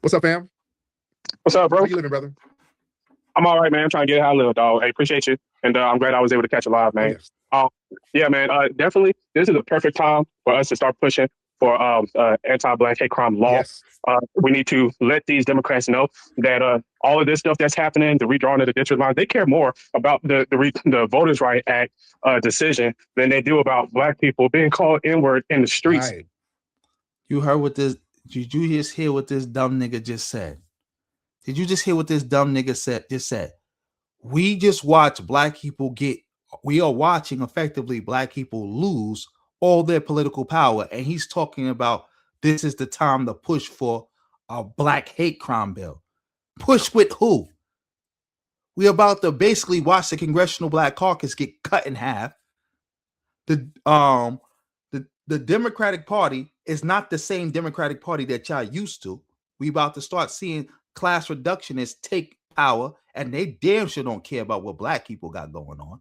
What's up, fam? What's up, bro? How you living, brother? I'm all right, man. I'm trying to get how I live, dog. Hey, appreciate you. And I'm glad I was able to catch a live, Oh, man. yes. Yeah, man. Definitely, this is a perfect time for us to start pushing for anti-black hate crime law. Yes. We need to let these Democrats know that all of this stuff that's happening, the redrawing of the district line, they care more about the Voters' Right Act decision than they do about black people being called N-word in the streets. Right. You heard what this? Did you just hear what this dumb nigga just said? Did you just hear what this dumb nigga said? We just watch black people get. We are watching effectively black people lose all their political power, and he's talking about this is the time to push for a black hate crime bill. Push with who? We're about to basically watch the Congressional Black Caucus get cut in half. The Democratic Party is not the same Democratic Party that y'all used to. We about to start seeing class reductionists take power, and they damn sure don't care about what black people got going on.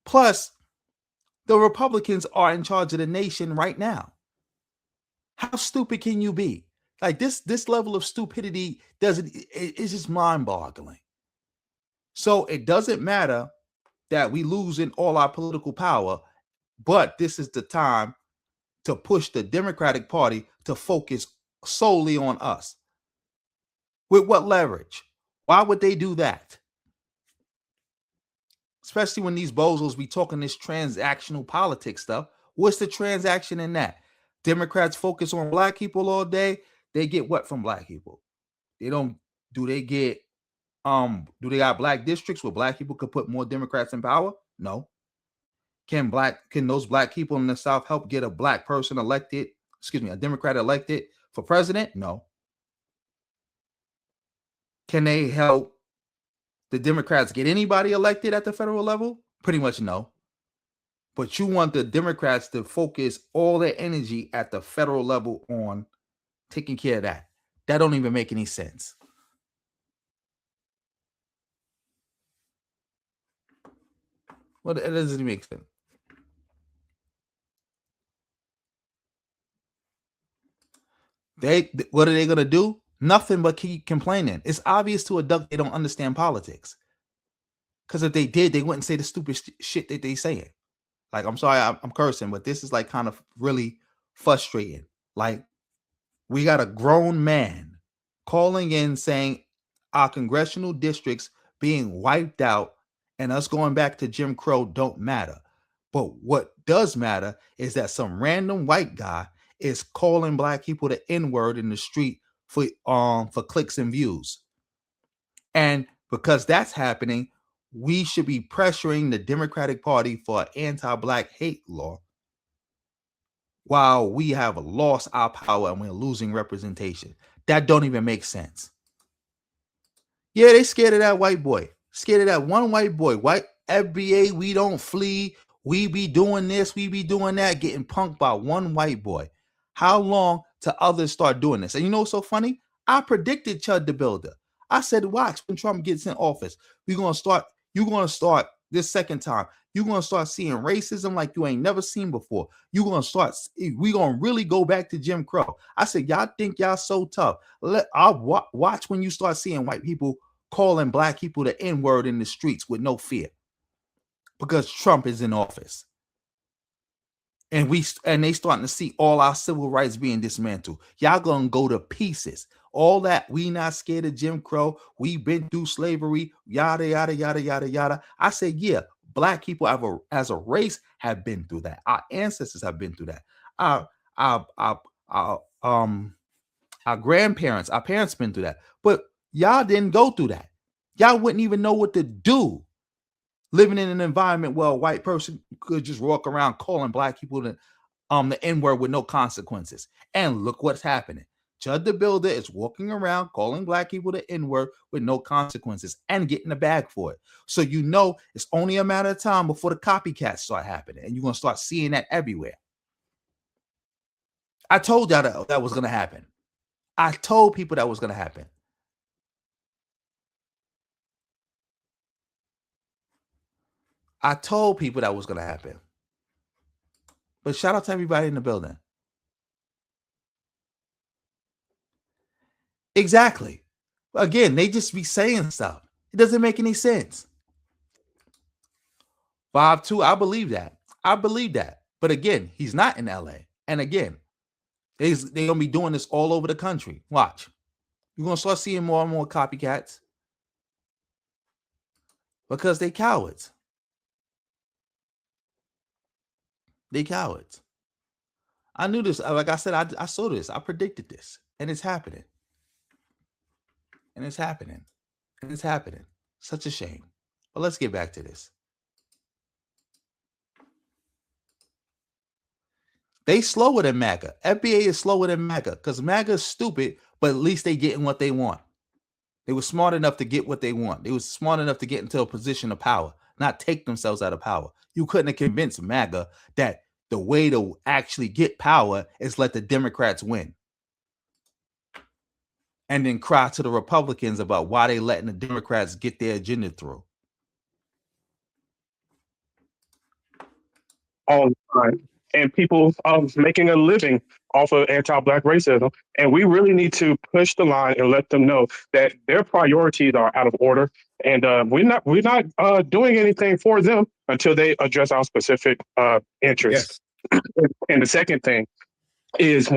Plus, the Republicans are in charge of the nation right now. How stupid can you be? Like this level of stupidity it's just mind-boggling. So it doesn't matter that we losing all our political power, but this is the time to push the Democratic Party to focus solely on us. With what leverage? Why would they do that? Especially when these bozos be talking this transactional politics stuff. What's the transaction in that? Democrats focus on black people all day. They get what from black people? They don't. Do they get? Do they got black districts where black people could put more Democrats in power? No. Can those black people in the South help get a black person elected? Excuse me, a Democrat elected for president? No. Can they help the Democrats get anybody elected at the federal level? Pretty much no. But you want the Democrats to focus all their energy at the federal level on taking care of that. That don't even make any sense. Well, it doesn't make sense. What are they going to do? Nothing but keep complaining. It's obvious to a duck they don't understand politics. Because if they did, they wouldn't say the stupid shit that they saying. Like, I'm sorry, I'm cursing, but this is like kind of really frustrating. Like, we got a grown man calling in saying our congressional districts being wiped out and us going back to Jim Crow don't matter. But what does matter is that some random white guy is calling black people the N-word in the street for clicks and views. And because that's happening, we should be pressuring the Democratic Party for an anti-black hate law while we have lost our power and we're losing representation. That don't even make sense. Yeah, they scared of that white boy. Scared of that one white boy. White FBA, we don't flee. We be doing this, we be doing that, getting punked by one white boy. How long till others start doing this? And you know what's so funny? I predicted Chudthebuilder. I said, watch when Trump gets in office. You're going to start this second time. You're going to start seeing racism like you ain't never seen before. We're going to really go back to Jim Crow. I said, y'all think y'all so tough. I'll watch when you start seeing white people calling black people the N-word in the streets with no fear. Because Trump is in office. And they starting to see all our civil rights being dismantled. Y'all gonna go to pieces. All that, we not scared of Jim Crow. We been through slavery, yada, yada, yada, yada, yada. I said, yeah, black people as a race have been through that. Our ancestors have been through that. Our grandparents, our parents been through that. But y'all didn't go through that. Y'all wouldn't even know what to do. Living in an environment where a white person could just walk around calling black people the N-word with no consequences. And look what's happening. Chudthebuilder is walking around calling black people the N-word with no consequences and getting a bag for it. So you know it's only a matter of time before the copycats start happening. And you're going to start seeing that everywhere. I told y'all that was going to happen. I told people that was going to happen. I told people that was going to happen. But shout out to everybody in the building. Exactly. Again, they just be saying stuff. It doesn't make any sense. 5-2, I believe that. I believe that. But again, he's not in LA. And again, they're going to be doing this all over the country. Watch. You're going to start seeing more and more copycats because they cowards. They cowards. I knew this. Like I said, I saw this. I predicted this. And it's happening. And it's happening. And it's happening. Such a shame. But let's get back to this. They slower than MAGA. FBA is slower than MAGA because MAGA is stupid, but at least they getting what they want. They were smart enough to get what they want. They were smart enough to get into a position of power, not take themselves out of power. You couldn't have convinced MAGA that the way to actually get power is let the Democrats win. And then cry to the Republicans about why they letting the Democrats get their agenda through. All the time. And people making a living off of anti-Black racism. And we really need to push the line and let them know that their priorities are out of order. And we're not doing anything for them until they address our specific interests. Yes. And the second thing is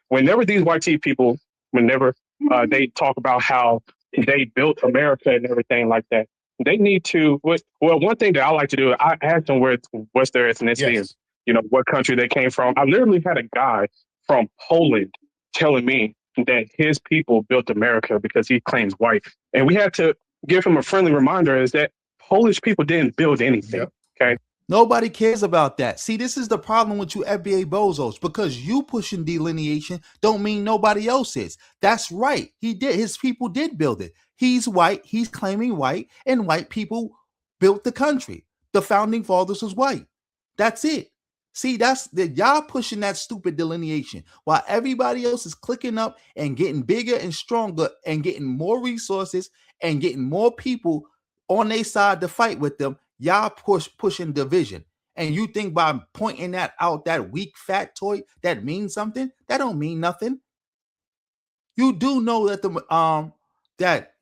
whenever these white people, they talk about how they built America and everything like that, they need to. Well, one thing that I like to do, I ask them what's their ethnicity, yes, and what country they came from. I literally had a guy from Poland telling me that his people built America because he claims white, and we had to give him a friendly reminder: is that Polish people didn't build anything. Yep. Okay. Nobody cares about that. See, this is the problem with you FBA bozos, because you pushing delineation don't mean nobody else is. That's right. He did. His people did build it. He's white. He's claiming white, and white people built the country. The founding fathers was white. That's it. See, y'all pushing that stupid delineation while everybody else is clicking up and getting bigger and stronger and getting more resources and getting more people on their side to fight with them. Y'all pushing division. And you think by pointing that out, that weak fat toy, that means something? That don't mean nothing. You do know that that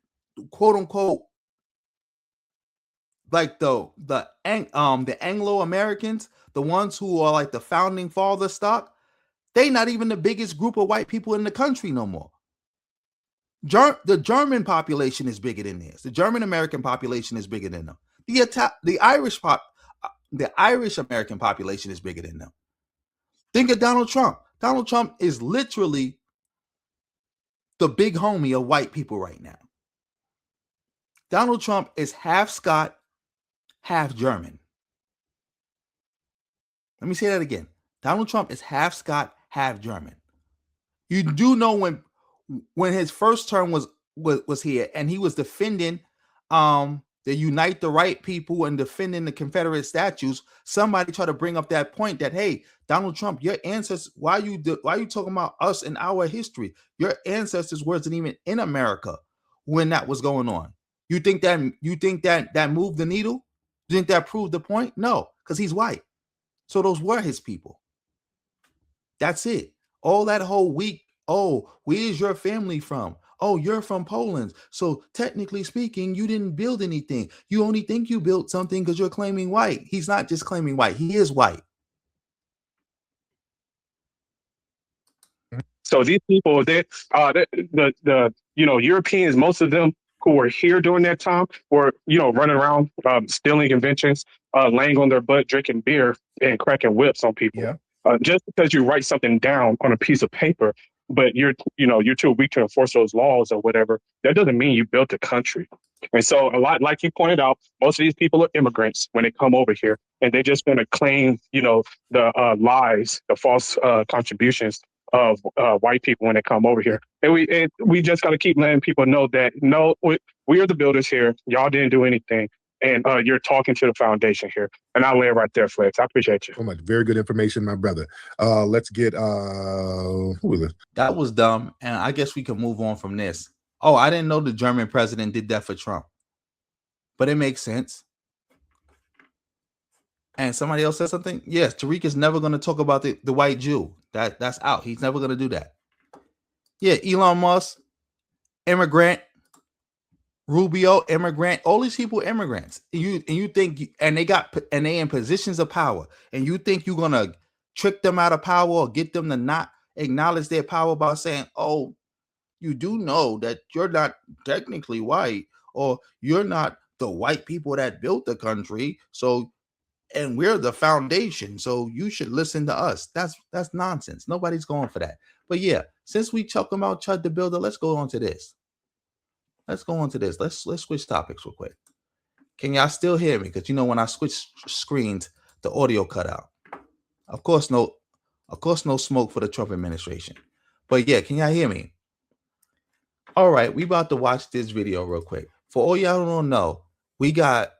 quote unquote, like the Anglo Americans, the ones who are like the founding father stock, they not even the biggest group of white people in the country no more. The German population is bigger than theirs. The German American population is bigger than them. The Irish American population is bigger than them. Think of Donald Trump. Donald Trump is literally the big homie of white people right now. Donald Trump is half Scot, half German. Let me say that again. Donald Trump is half Scot, half German. You do know when his first term was here and he was defending the Unite the Right people and defending the Confederate statues, somebody tried to bring up that point that, hey, Donald Trump, your ancestors, why are you talking about us and our history? Your ancestors wasn't even in America when that was going on. You think that moved the needle? You think that proved the point? No, because he's white. So those were his people. That's it. All that whole week, oh, where's your family from? Oh, you're from Poland. So technically speaking, you didn't build anything. You only think you built something because you're claiming white. He's not just claiming white. He is white. So these people, the Europeans, most of them who were here during that time were, running around stealing inventions, laying on their butt, drinking beer and cracking whips on people. Yeah. Just because you write something down on a piece of paper, but you're too weak to enforce those laws or whatever, that doesn't mean you built a country. And so a lot, like you pointed out, most of these people are immigrants when they come over here, and they're just going to claim, the lies, the false contributions of white people when they come over here. And we just got to keep letting people know that, no, we are the builders here. Y'all didn't do anything. And you're talking to the foundation here. And I'll lay it right there, Flex. I appreciate you. So much. Very good information, my brother. Let's get who is it? That was dumb. And I guess we can move on from this. Oh, I didn't know the German president did that for Trump. But it makes sense. And somebody else said something. Yes, Tariq is never going to talk about the white Jew. That's out. He's never going to do that. Yeah, Elon Musk. immigrant, Rubio, immigrant, all these people immigrants. And you think they in positions of power, and you think you're gonna trick them out of power or get them to not acknowledge their power by saying, oh, you do know that you're not technically white, or you're not the white people that built the country, so and we're the foundation, so you should listen to us. That's nonsense. Nobody's going for that. But yeah, since we talking about Chud the Builder, let's go on to this. Let's switch topics real quick. Can y'all still hear me? Because when I switch screens, the audio cut out. Of course, no smoke for the Trump administration. But yeah, can y'all hear me? All right, we about to watch this video real quick. For all y'all who don't know, we got